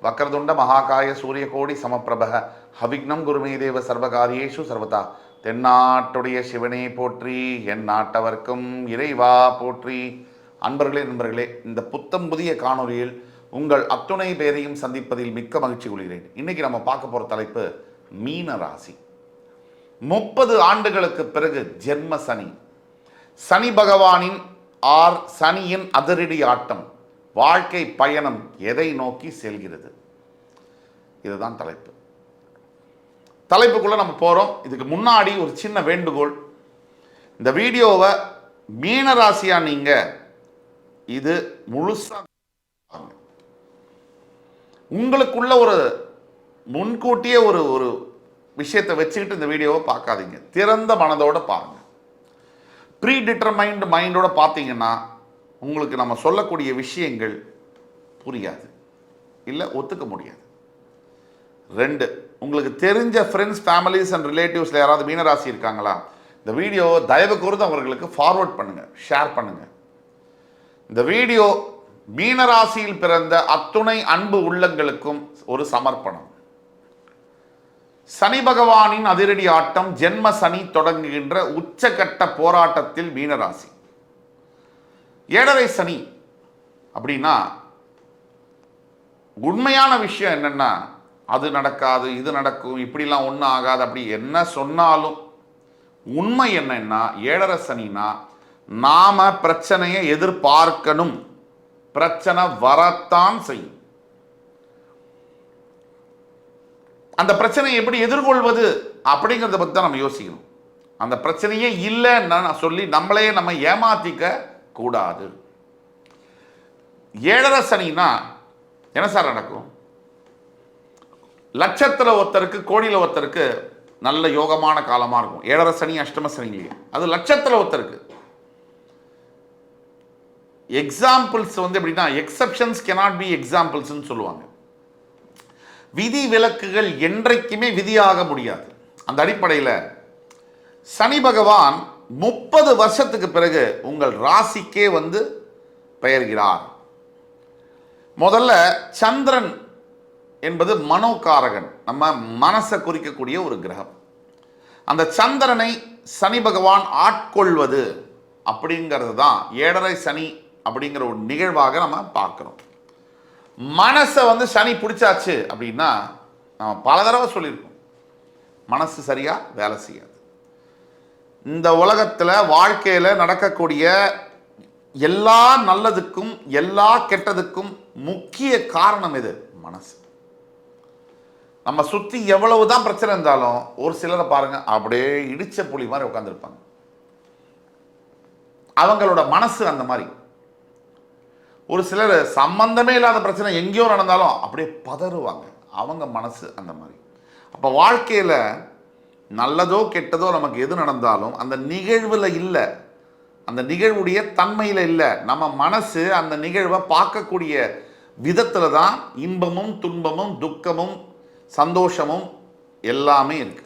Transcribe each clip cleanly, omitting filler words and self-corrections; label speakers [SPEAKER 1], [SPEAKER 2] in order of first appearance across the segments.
[SPEAKER 1] வக்ரதுண்ட மகாகாய சூரியகோடி சமப்பிரபக ஹவிக்னம் குருமே தேவ சர்வகாரியேஷு சர்வதா. தென்னாட்டுடைய சிவனே போற்றி, என் நாட்டவர்க்கும் இறைவா போற்றி. அன்பர்களே நண்பர்களே, இந்த புத்தம் புதிய காணொலியில் உங்கள் அத்துணை பேரையும் சந்திப்பதில் மிக்க மகிழ்ச்சி கொள்கிறேன். இன்னைக்கு நம்ம பார்க்க போகிற தலைப்பு மீன ராசி. 30 ஆண்டுகளுக்கு பிறகு ஜென்ம சனி, சனி பகவானின் சனியின் அதிரடி ஆட்டம், வாழ்க்கை பயணம் எதை நோக்கி செல்கிறது? இதுதான் தலைப்பு. தலைப்புக்குள்ள நம்ம போறோம். இதுக்கு முன்னாடி ஒரு சின்ன வேண்டுகோள், இந்த வீடியோவை மீனராசியா நீங்க இது முழுசா உங்களுக்குள்ள ஒரு முன்கூட்டியே ஒரு ஒரு விஷயத்தை வச்சுக்கிட்டு இந்த வீடியோவை பார்க்காதீங்க. திறந்த மனதோட பாருங்க. ப்ரீ டிட்டர்மைன்டு மைண்டோட பார்த்தீங்கன்னா உங்களுக்கு நம்ம சொல்லக்கூடிய விஷயங்கள் புரியாது, இல்லை ஒத்துக்க முடியாது. 2, உங்களுக்கு தெரிஞ்ச ஃப்ரெண்ட்ஸ், ஃபேமிலிஸ் அண்ட் ரிலேட்டிவ்ஸில் யாராவது மீனராசி இருக்காங்களா? இந்த வீடியோ தயவு கூர்ந்து அவர்களுக்கு ஃபார்வர்ட் பண்ணுங்கள், ஷேர் பண்ணுங்கள். இந்த வீடியோ மீனராசியில் பிறந்த அத்துணை அன்பு உள்ளங்களுக்கும் ஒரு சமர்ப்பணம். சனி பகவானின் அதிரடி ஆட்டம், ஜென்ம சனி தொடங்குகின்ற உச்சகட்ட போராட்டத்தில் மீனராசி. 7.5 சனி அப்படின்னா உண்மையான விஷயம் என்னன்னா, அது நடக்காது, இது நடக்கும், இப்படிலாம் ஒன்றும் ஆகாது, அப்படி என்ன சொன்னாலும் உண்மை என்னன்னா 7.5 சனினா நாம பிரச்சனையை எதிர்பார்க்கணும். பிரச்சனை வரத்தான் செய்யும். அந்த பிரச்சனையை எப்படி எதிர்கொள்வது அப்படிங்கிறத பற்றி தான் நம்ம யோசிக்கணும். அந்த பிரச்சனையே இல்லைன்னு சொல்லி நம்மளே நம்ம ஏமாத்திக்க கூடாது. 7.5 சனினா என்ன சார் நடக்கும்? லட்சத்தில் ஒருத்தருக்கு, கோடியில் ஒருத்தருக்கு நல்ல யோகமான காலமாக இருக்கும். 7.5 சனி அஷ்டம சனிலேயே அது லட்சத்தில் ஒருத்தருக்கு. எக்ஸாம்பிள்ஸ் எப்படின்னா, எக்ஸப்ஷன்ஸ் cannot be எக்ஸாம்பிள்ஸ்ன்னு சொல்லுவாங்க. விதி விலக்குகள் என்றைக்குமே விதியாக முடியாது. அந்த அடிப்படையில் சனி பகவான் 30 வருஷத்துக்கு பிறகு உங்கள் ராசிக்கே பெயர்கிறார். முதல்ல சந்திரன் என்பது மனோகாரகன், நம்ம மனசை குறிக்கக்கூடிய ஒரு கிரகம். அந்த சந்திரனை சனி பகவான் ஆட்கொள்வது அப்படிங்கிறது தான் 7.5 சனி அப்படிங்கிற ஒரு நிகழ்வாக நம்ம பார்க்கிறோம். மனசை சனி பிடிச்சாச்சு அப்படின்னா, நம்ம பல தடவை சொல்லியிருக்கோம், மனசு சரியா வேலை செய்யாது. இந்த உலகத்தில் வாழ்க்கையில் நடக்கக்கூடிய எல்லா நல்லதுக்கும் எல்லா கெட்டதுக்கும் முக்கிய காரணம் எது? மனசு. நம்ம சுற்றி எவ்வளவுதான் பிரச்சனை இருந்தாலும் ஒரு சிலரை பாருங்க, அப்படியே இடிச்ச புலி மாதிரி உட்காந்துருப்பாங்க. அவங்களோட மனசு அந்த மாதிரி. ஒரு சிலர் சம்பந்தமே இல்லாத பிரச்சனை எங்கேயோ நடந்தாலும் அப்படியே பதறுவாங்க. அவங்க மனசு அந்த மாதிரி. அப்போ வாழ்க்கையில் நல்லதோ கெட்டதோ நமக்கு எது நடந்தாலும் அந்த நிகழ்வில் இல்லை, அந்த நிகழ்வுடைய தன்மையில் இல்லை. நம்ம மனசு அந்த நிகழ்வை பார்க்கக்கூடிய விதத்தில் தான் இன்பமும் துன்பமும் துக்கமும் சந்தோஷமும் எல்லாமே இருக்கு.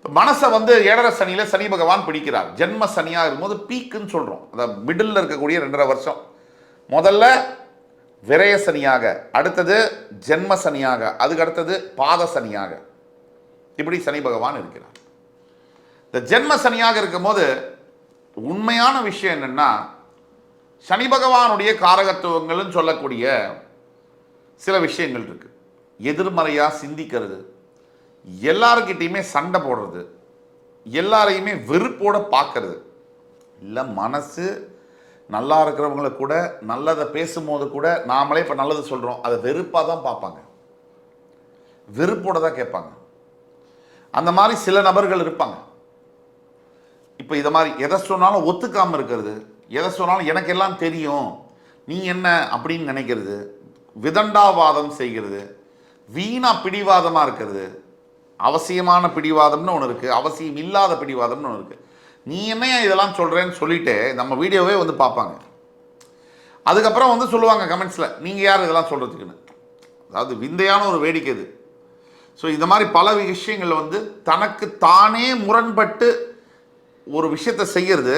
[SPEAKER 1] மனசை 7.5 சனியில சனி பகவான் பிடிக்கிறார். ஜென்ம சனியாக இருக்கும்போது பீக்குன்னு சொல்கிறோம். அந்த மிடில் இருக்கக்கூடிய 2.5 வருஷம், முதல்ல விரய சனியாக, அடுத்தது ஜென்ம சனியாக, அதுக்கு அடுத்தது பாத சனியாக, இப்படி சனி பகவான் இருக்கிறார். இந்த ஜென்ம சனியாக இருக்கும்போது உண்மையான விஷயம் என்னன்னா, சனி பகவானுடைய காரகத்துவங்கள்னு சொல்லக்கூடிய சில விஷயங்கள் இருக்கு. எதிர்மறையாக சிந்திக்கிறது, எல்லாருக்கிட்டையுமே சண்டை போடுறது, எல்லாரையுமே வெறுப்போட பார்க்கறது. இல்லை, மனசு நல்லா இருக்கிறவங்களை கூட நல்லதை பேசும்போது கூட நாமளே இப்போ நல்லது சொல்கிறோம், அதை வெறுப்பாக தான் பார்ப்பாங்க, வெறுப்போட தான் கேட்பாங்க. அந்த மாதிரி சில நபர்கள் இருப்பாங்க. இப்போ இதை மாதிரி எதை சொன்னாலும் ஒத்துக்காமல் இருக்கிறது, எதை சொன்னாலும் எனக்கு எல்லாம் தெரியும், நீ என்ன அப்படின்னு நினைக்கிறது, விதண்டாவாதம் செய்கிறது, வீணா பிடிவாதமாக இருக்கிறது. அவசியமான பிடிவாதம்னு ஒன்று இருக்குது, அவசியம் இல்லாத பிடிவாதம்னு ஒன்று இருக்குது. நீ என்னையா இதெல்லாம் சொல்கிறேன்னு சொல்லிட்டு நம்ம வீடியோவே பார்ப்பாங்க. அதுக்கப்புறம் சொல்லுவாங்க கமெண்ட்ஸில், நீங்கள் யார் இதெல்லாம் சொல்கிறதுக்குன்னு. அதாவது விந்தையான ஒரு வேடிக்கை இது. ஸோ இந்த மாதிரி பல விஷயங்கள் தனக்கு தானே முரண்பட்டு ஒரு விஷயத்தை செய்கிறது,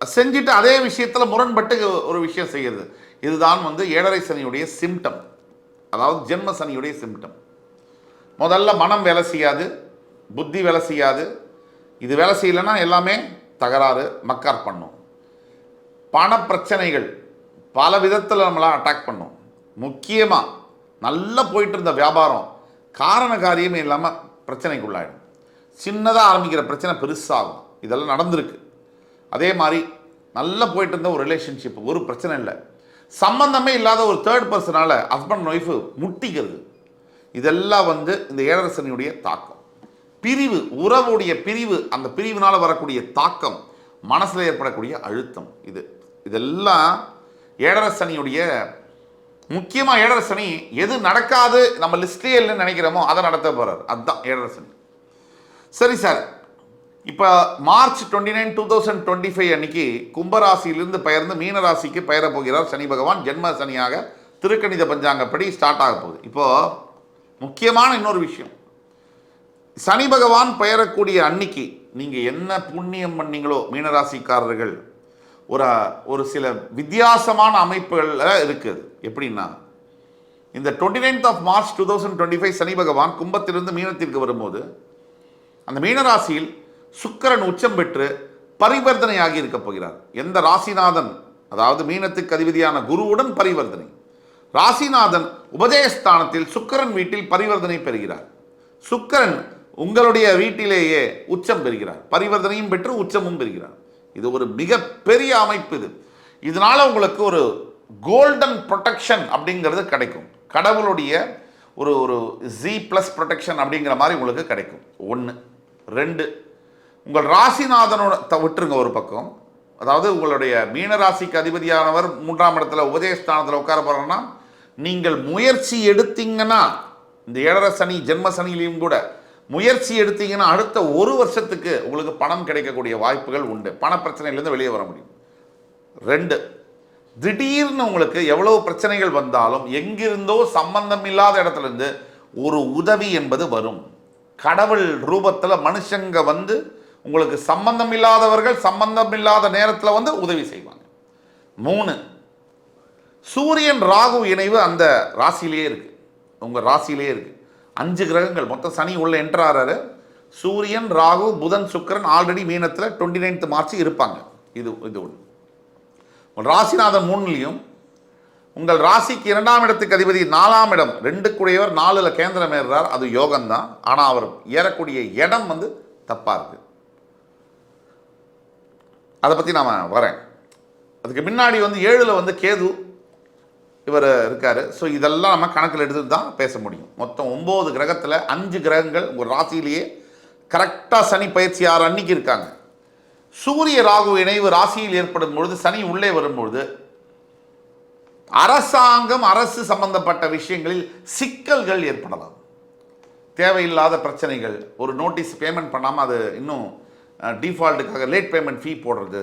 [SPEAKER 1] செஞ்சுட்டு அதே விஷயத்தில் முரண்பட்டு ஒரு விஷயம் செய்கிறது. இதுதான் வந்து ஏழரை சனியுடைய சிம்டம், அதாவது ஜென்ம சனியுடைய சிம்டம். முதல்ல மனம் வேலை செய்யாது, புத்தி வேலை செய்யாது. இது வேலை செய்யலைன்னா எல்லாமே தகராறு, மக்கார் பண்ணும். பண பிரச்சனைகள் பல விதத்தில் நம்மளை அட்டாக் பண்ணும். முக்கியமாக நல்லா போயிட்டு இருந்த வியாபாரம் காரண காரியமே இல்லாமல் பிரச்சனைக்குள்ளாயிடும். சின்னதாக ஆரம்பிக்கிற பிரச்சனை பெருசாகும். இதெல்லாம் நடந்திருக்கு. அதே மாதிரி நல்லா போயிட்டு இருந்த ஒரு ரிலேஷன்ஷிப், ஒரு பிரச்சனை இல்லை, சம்பந்தமே இல்லாத ஒரு தேர்ட் பர்சனால் ஹஸ்பண்ட் ஒய்ஃபு முட்டிக்கிறது. இதெல்லாம் வந்து இந்த ஏழரை சனியுடைய தாக்கம். பிரிவு, உறவுடைய பிரிவு, அந்த பிரிவினால் வரக்கூடிய தாக்கம், மனசில் ஏற்படக்கூடிய அழுத்தம், இதெல்லாம் ஏழரை சனியுடைய முக்கியமாக. ஏழரை சனி எது நடக்காது நம்ம லிஸ்ட்லேயே இல்லைன்னு நினைக்கிறோமோ அதை நடத்த போகிறார். அதுதான் ஏழரை சனி. சரி சார், இப்போ மார்ச் 29, 2025 அன்னைக்கு கும்பராசியிலிருந்து பெயர்ந்து மீனராசிக்கு பெயர போகிறார் சனி பகவான். ஜென்ம சனியாக திருக்கணித பஞ்சாங்கப்படி ஸ்டார்ட் ஆக போகுது. இப்போது முக்கியமான இன்னொரு விஷயம், சனி பகவான் பெயரக்கூடிய அன்னைக்கு நீங்கள் என்ன புண்ணியம் பண்ணீங்களோ மீனராசிக்காரர்கள், ஒரு சில வித்தியாசமான அமைப்புகளில் இருக்குது. எப்படின்னா, இந்த 29th மார்ச் 2025 சனி பகவான் கும்பத்திலிருந்து மீனத்திற்கு வரும்போது அந்த மீனராசியில் சுக்கிரன் உச்சம் பெற்று பரிவர்த்தனையாகி இருக்க போகிறார். எந்த ராசிநாதன், அதாவது மீனத்துக்கு அதிபதியான குருவுடன் பரிவர்த்தனை. ராசிநாதன் உபஜயஸ்தானத்தில் சுக்கிரன் வீட்டில் பரிவர்த்தனை பெறுகிறார். சுக்கிரன் உங்களுடைய வீட்டிலேயே உச்சம் பெறுகிறார், பரிவர்த்தனையும் பெற்று உச்சமும் பெறுகிறார். இது ஒரு மிகப்பெரிய அமைப்பு. இதனால உங்களுக்கு ஒரு கோல்டன் ப்ரொடெக்ஷன் அப்படிங்கிறது கிடைக்கும். கடவுளுடைய ஒரு Z+ ப்ரொடெக்ஷன் அப்படிங்கிற மாதிரி உங்களுக்கு கிடைக்கும். 1. 2, உங்கள் ராசிநாதனோட விட்டுருங்க ஒரு பக்கம். அதாவது உங்களுடைய மீனராசிக்கு அதிபதியானவர் 3ஆம் இடத்துல உபஜயஸ்தானத்தில் உட்கார போகிறோன்னா, நீங்கள் முயற்சி எடுத்தீங்கன்னா, இந்த ஏழரை சனி ஜென்ம சனியிலையும் கூட முயற்சி எடுத்தீங்கன்னா அடுத்த ஒரு வருஷத்துக்கு உங்களுக்கு பணம் கிடைக்கக்கூடிய வாய்ப்புகள் உண்டு. பண பிரச்சனையிலேருந்து வெளியே வர முடியும். 2, திடீர்னு உங்களுக்கு எவ்வளவு பிரச்சனைகள் வந்தாலும் எங்கிருந்தோ சம்பந்தம் இல்லாத இடத்துலேருந்து ஒரு உதவி என்பது வரும். கடவுள் ரூபத்தில் மனுஷங்க வந்து உங்களுக்கு சம்பந்தம் இல்லாதவர்கள் சம்பந்தம் இல்லாத நேரத்தில் வந்து உதவி செய்வாங்க. 3, சூரியன் ராகு இணைவு அந்த ராசியிலேயே இருக்கு, உங்கள் ராசியிலேயே இருக்கு. 5 கிரகங்கள் மொத்தம். சனி உள்ள என்ட்ராரு. சூரியன், ராகு, புதன், சுக்கிரன் ஆல்ரெடி மீனத்தில் 29th மார்ச் இருப்பாங்க. இது ஒன்று. ராசிநாதன் 3லையும் உங்கள் ராசிக்கு 2ஆம் இடத்துக்கு அதிபதி 4ஆம் இடம் 2 கூடையவர் 4ல் கேந்திரம் ஏறுறார். அது யோகம்தான். ஆனால் அவர் ஏறக்கூடிய இடம் வந்து தப்பாக இருக்கு. அதை பற்றி நான் வரேன். அதுக்கு முன்னாடி வந்து 7ல் வந்து கேது இவர் இருக்கார். ஸோ இதெல்லாம் நம்ம கணக்கில் எடுத்துட்டு தான் பேச முடியும். மொத்தம் 9 கிரகத்தில் 5 கிரகங்கள் ஒரு ராசியிலேயே கரெக்டாக சனி பயிற்சி 6 அன்னைக்கு இருக்காங்க. சூரிய ராகு இணைவு ராசியில் ஏற்படும் பொழுது, சனி உள்ளே வரும்பொழுது அரசாங்கம், அரசு சம்பந்தப்பட்ட விஷயங்களில் சிக்கல்கள் ஏற்படலாம். தேவையில்லாத பிரச்சனைகள், ஒரு நோட்டீஸ் பேமெண்ட் பண்ணாமல் அது இன்னும் டிஃபால்ட்டுக்காக லேட் பேமெண்ட் ஃபீ போடுறது,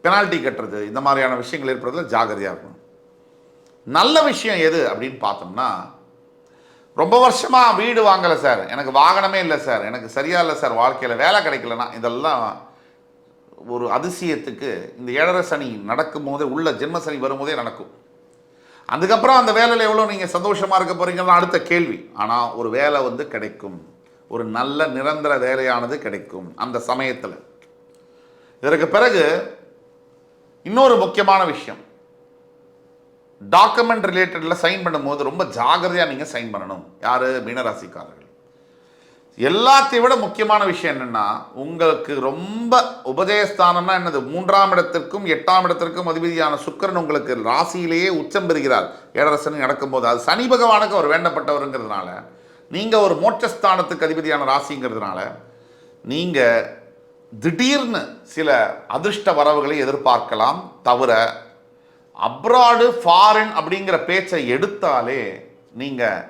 [SPEAKER 1] பெனால்ட்டி கட்டுறது, இந்த மாதிரியான விஷயங்கள் ஏற்படுறதுல ஜாகிரதையாக இருக்கணும். நல்ல விஷயம் எது அப்படின்னு பார்த்தோம்னா, ரொம்ப வருஷமாக வீடு வாங்கலை சார், எனக்கு வாகனமே இல்லை சார், எனக்கு சரியாக இல்லை சார், வாழ்க்கையில் வேலை கிடைக்கலன்னா, இதெல்லாம் ஒரு அதிசயத்துக்கு இந்த ஏழரை சனி நடக்கும் போதே, உள்ள ஜென்ம சனி வரும்போதே நடக்கும். அதுக்கப்புறம் அந்த வேலையில் எவ்வளோ நீங்கள் சந்தோஷமாக இருக்க போகிறீங்கன்னா அடுத்த கேள்வி. ஆனால் ஒரு வேலை வந்து கிடைக்கும், ஒரு நல்ல நிரந்தர வேலையானது கிடைக்கும் அந்த சமயத்தில். இதற்கு பிறகு இன்னொரு முக்கியமான விஷயம், டாக்குமெண்ட் ரிலேட்டடில் சைன் பண்ணும்போது ரொம்ப ஜாகிரதையாக நீங்கள் சைன் பண்ணணும். யார்? மீனராசிக்காரர்கள். எல்லாத்தையும் விட முக்கியமான விஷயம் என்னென்னா, உங்களுக்கு ரொம்ப உபஜயஸ்தானம்னா என்னது, 3ஆம் இடத்திற்கும் 8ஆம் இடத்திற்கும் அதிபதியான சுக்கிரன் உங்களுக்கு ராசியிலேயே உச்சம் பெறுகிறார் ஏழரை சனி நடக்கும்போது. அது சனி பகவானுக்கு அவர் வேண்டப்பட்டவருங்கிறதுனால, நீங்கள் ஒரு மோட்சஸ்தானத்துக்கு அதிபதியான ராசிங்கிறதுனால நீங்கள் திடீர்னு சில அதிர்ஷ்ட வரவுகளை எதிர்பார்க்கலாம். தவிர அப்ராடு, ஃபாரின் அப்படிங்கிற பேச்சை எடுத்தாலே நீங்கள்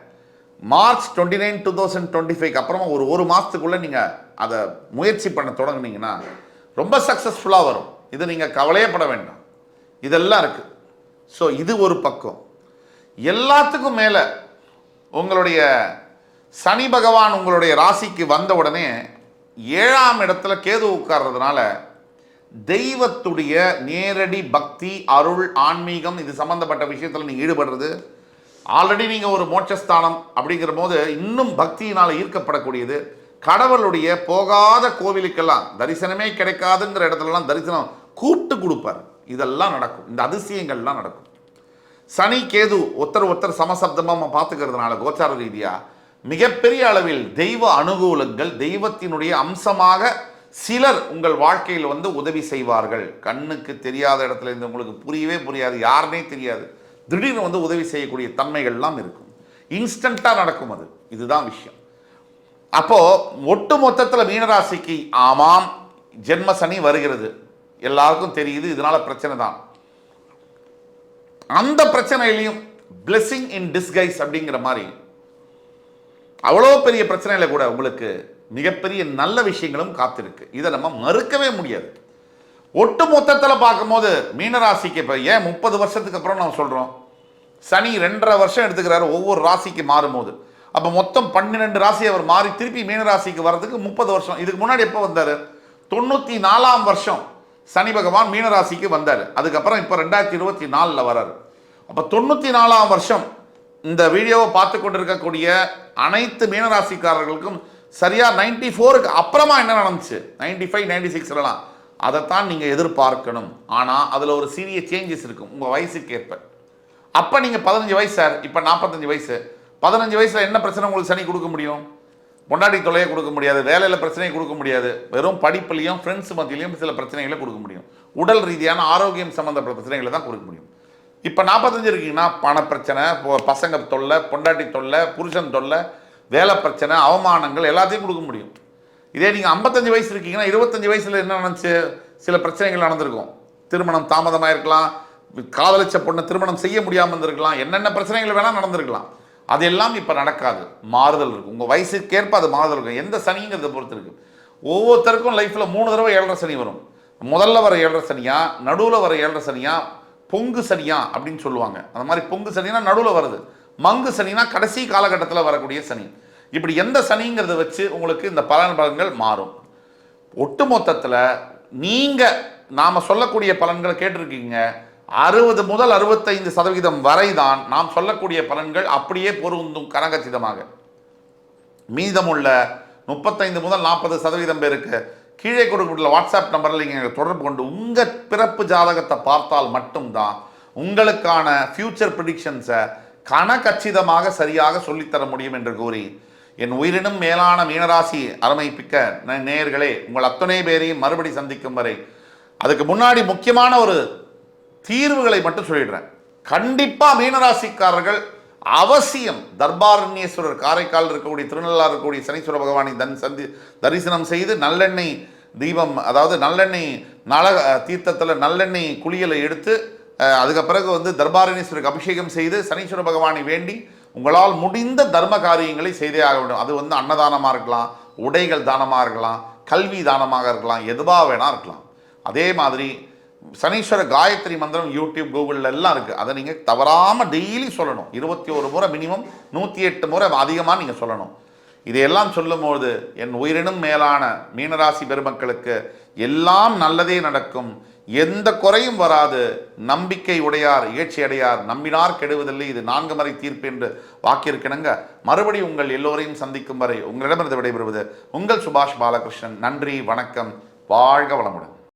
[SPEAKER 1] மார்ச் 29, 2025 அப்புறமா ஒரு மாதத்துக்குள்ளே நீங்கள் அதை முயற்சி பண்ண தொடங்குனீங்கன்னா ரொம்ப சக்ஸஸ்ஃபுல்லாக வரும். இது நீங்கள் கவலையே பட வேண்டாம். இதெல்லாம் இருக்குது. ஸோ இது ஒரு பக்கம். எல்லாத்துக்கும் மேலே உங்களுடைய சனி பகவான் உங்களுடைய ராசிக்கு வந்த உடனே 7ஆம் இடத்துல கேது உட்கார்றதுனால தெய்வத்துடைய நேரடி பக்தி, அருள், ஆன்மீகம் இது சம்பந்தப்பட்ட விஷயத்தில் நீங்கள் ஈடுபடுறது, ஆல்ரெடி நீங்கள் ஒரு மோட்சஸ்தானம் அப்படிங்கிற போது இன்னும் பக்தியினால் ஈர்க்கப்படக்கூடியது, கடவுளுடைய போகாத கோவிலுக்கெல்லாம் தரிசனமே கிடைக்காதுங்கிற இடத்துலலாம் தரிசனம் கூப்பிட்டு கொடுப்பார். இதெல்லாம் நடக்கும், இந்த அதிசயங்கள்லாம் நடக்கும். சனி கேது ஒருத்தர் சமசப்தமாக பார்த்துக்கிறதுனால கோச்சார ரீதியாக மிகப்பெரிய அளவில் தெய்வ அனுகூலங்கள், தெய்வத்தினுடைய அம்சமாக சிலர் உங்கள் வாழ்க்கையில் வந்து உதவி செய்வார்கள். கண்ணுக்கு தெரியாத இடத்துல இருந்து உங்களுக்கு புரியவே புரியாது, யாருனே தெரியாது, திடீர்னு வந்து உதவி செய்யக்கூடிய தன்மைகள்லாம் இருக்கும். இன்ஸ்டண்ட்டாக நடக்கும் அது. இதுதான் விஷயம். அப்போ ஒட்டு மொத்தத்தில் மீனராசிக்கு ஆமாம் ஜென்ம சனி வருகிறது, எல்லாருக்கும் தெரியுது, இதனால பிரச்சனை தான். அந்த பிரச்சனையிலையும் பிளெஸிங் இன் டிஸ்கைஸ் அப்படிங்கிற மாதிரி அவ்வளோ பெரிய பிரச்சனையில் கூட உங்களுக்கு மிகப்பெரிய நல்ல விஷயங்களும் காத்திருக்கு. இதை நம்ம மறுக்கவே முடியாது. ஒட்டு மொத்தத்தில் பார்க்கும்போது மீனராசிக்கு இப்போ ஏன் 30 வருஷத்துக்கு அப்புறம் நம்ம சொல்கிறோம், சனி 2.5 வருஷம் எடுத்துக்கிறாரு ஒவ்வொரு ராசிக்கு மாறும்போது. அப்போ மொத்தம் 12 ராசி அவர் மாறி திருப்பி மீனராசிக்கு வர்றதுக்கு 30 வருஷம். இதுக்கு முன்னாடி எப்போ வந்தார்? 94ஆம் வருஷம் சனி பகவான் மீனராசிக்கு வந்தார். அதுக்கப்புறம் இப்போ 2024 வராரு. அப்போ 94ஆம் வருஷம் இந்த வீடியோவை பார்த்து கொண்டிருக்கக்கூடிய அனைத்து மீனராசிக்காரர்களுக்கும் சரியா 94க்கு அப்புறமா என்ன நடந்துச்சு, 95 96 அதைத்தான் நீங்கள் எதிர்பார்க்கணும். ஆனால் அதில் ஒரு சிறிய சேஞ்சஸ் இருக்கும் உங்கள் வயசுக்கு ஏற்ப. அப்போ நீங்கள் 15 வயசு சார், இப்போ 45 வயசு. 15 வயசில் என்ன பிரச்சனை உங்களுக்கு சனி கொடுக்க முடியும்? பொண்டாட்டி தொல்லையை கொடுக்க முடியாது, வேலையில் பிரச்சனையை கொடுக்க முடியாது, வெறும் படிப்புலையும் ஃப்ரெண்ட்ஸ் மத்தியிலையும் சில பிரச்சனைகளை கொடுக்க முடியும். உடல் ரீதியான ஆரோக்கியம் சம்மந்தப்பட்ட பிரச்சனைகளை தான் கொடுக்க முடியும். இப்போ 45 இருக்கீங்கன்னா பண பிரச்சனை, பசங்க தொல்லை, பொண்டாட்டி தொல்லை, புருஷன் தொல்லை, வேலை பிரச்சனை, அவமானங்கள் எல்லாத்தையும் கொடுக்க முடியும். இதே நீங்கள் 55 வயசு இருக்கீங்கன்னா 25 வயசில் என்ன நடந்துச்சு, சில பிரச்சனைகள் நடந்திருக்கும். திருமணம் தாமதமாக இருக்கலாம், காதலிச்ச பொண்ணு திருமணம் செய்ய முடியாமல் இருந்திருக்கலாம், என்னென்ன பிரச்சனைகள் வேணால் நடந்திருக்கலாம். அதெல்லாம் இப்போ நடக்காது, மாறுதல் இருக்கும். உங்கள் வயசுக்கேற்ப அது மாறுதல் இருக்கும். எந்த சனிங்கிறத பொறுத்து இருக்குது. ஒவ்வொருத்தருக்கும் லைஃப்பில் 3 தடவை 7.5 சனி வரும். முதல்ல வர 7.5 சனியா, நடுவில் வர 7.5 சனியா, பொங்கு சனியா அப்படின்னு சொல்லுவாங்க. அந்த மாதிரி பொங்கு சனினா நடுவில் வருது, மங்கு சனினா கடைசி காலகட்டத்தில் வரக்கூடிய சனி. இப்படி எந்த சனிங்கிறத வச்சு உங்களுக்கு இந்த பலன்கள் மாறும். ஒட்டு மொத்தத்தில் நீங்கள் நாம் சொல்லக்கூடிய பலன்களை கேட்டிருக்கீங்க. 60 முதல் 65% வரை தான் நாம் சொல்லக்கூடிய பலன்கள் அப்படியே பொருந்தும் கனகச்சிதமாக. மீதமுள்ள 35 முதல் 40% பேருக்கு கீழே கொடுக்கப்பட்டுள்ள வாட்ஸ்அப் நம்பரில் நீங்கள் தொடர்பு கொண்டு உங்கள் பிறப்பு ஜாதகத்தை பார்த்தால் மட்டும்தான் உங்களுக்கான ஃபியூச்சர் ப்ரிடிக்ஷன்ஸை கனகச்சிதமாக சரியாக சொல்லித்தர முடியும் என்று கூறி என் உயிரினும் மேலான மீனராசி அருமைப்பிக்க நேயர்களே, உங்கள் அத்தனை பேரையும் மறுபடி சந்திக்கும் வரை அதுக்கு முன்னாடி முக்கியமான ஒரு தீர்வுகளை மட்டும் சொல்லிடுறேன். கண்டிப்பாக மீனராசிக்காரர்கள் அவசியம் தர்பாரண்யேஸ்வரர் காரைக்கால் இருக்கக்கூடிய திருநள்ளாறு இருக்கக்கூடிய சனீஸ்வர பகவானை தரிசனம் செய்து நல்லெண்ணெய் தீபம், அதாவது நல்லெண்ணெய் நல தீர்த்தத்தில் நல்லெண்ணெய் குளியலை எடுத்து அதுக்கு பிறகு வந்து தர்பாரண்யேஸ்வருக்கு அபிஷேகம் செய்து சனீஸ்வர பகவானை வேண்டி உங்களால் முடிந்த தர்ம காரியங்களை செய்தே ஆக வேண்டும். அது வந்து அன்னதானமாக இருக்கலாம், உடைகள் தானமாக இருக்கலாம், கல்வி தானமாக இருக்கலாம், எதுவாக வேணா இருக்கலாம். அதே மாதிரி சனீஸ்வர காயத்ரி மந்திரம் யூடியூப் கூகுளில் எல்லாம் இருக்குது. அதை நீங்கள் தவறாமல் டெய்லி சொல்லணும். 21 முறை மினிமம், 108 முறை அதிகமாக நீங்கள் சொல்லணும். இதையெல்லாம் சொல்லும்போது என் உயிரினும் மேலான மீனராசி பெருமக்களுக்கு எல்லாம் நல்லதே நடக்கும், எந்த குறையும் வராது. நம்பிக்கை உடையார் இகழ்ச்சி அடையார், நம்பினார் கெடுவதில்லை, இது 4 முறை தீர்ப்பு என்று வாக்கியிருக்கணுங்க. மறுபடி உங்கள் எல்லோரையும் சந்திக்கும் வரை உங்களிடமிருந்து விடைபெறுவது உங்கள் சுபாஷ் பாலகிருஷ்ணன். நன்றி, வணக்கம், வாழ்க வளமுடன்.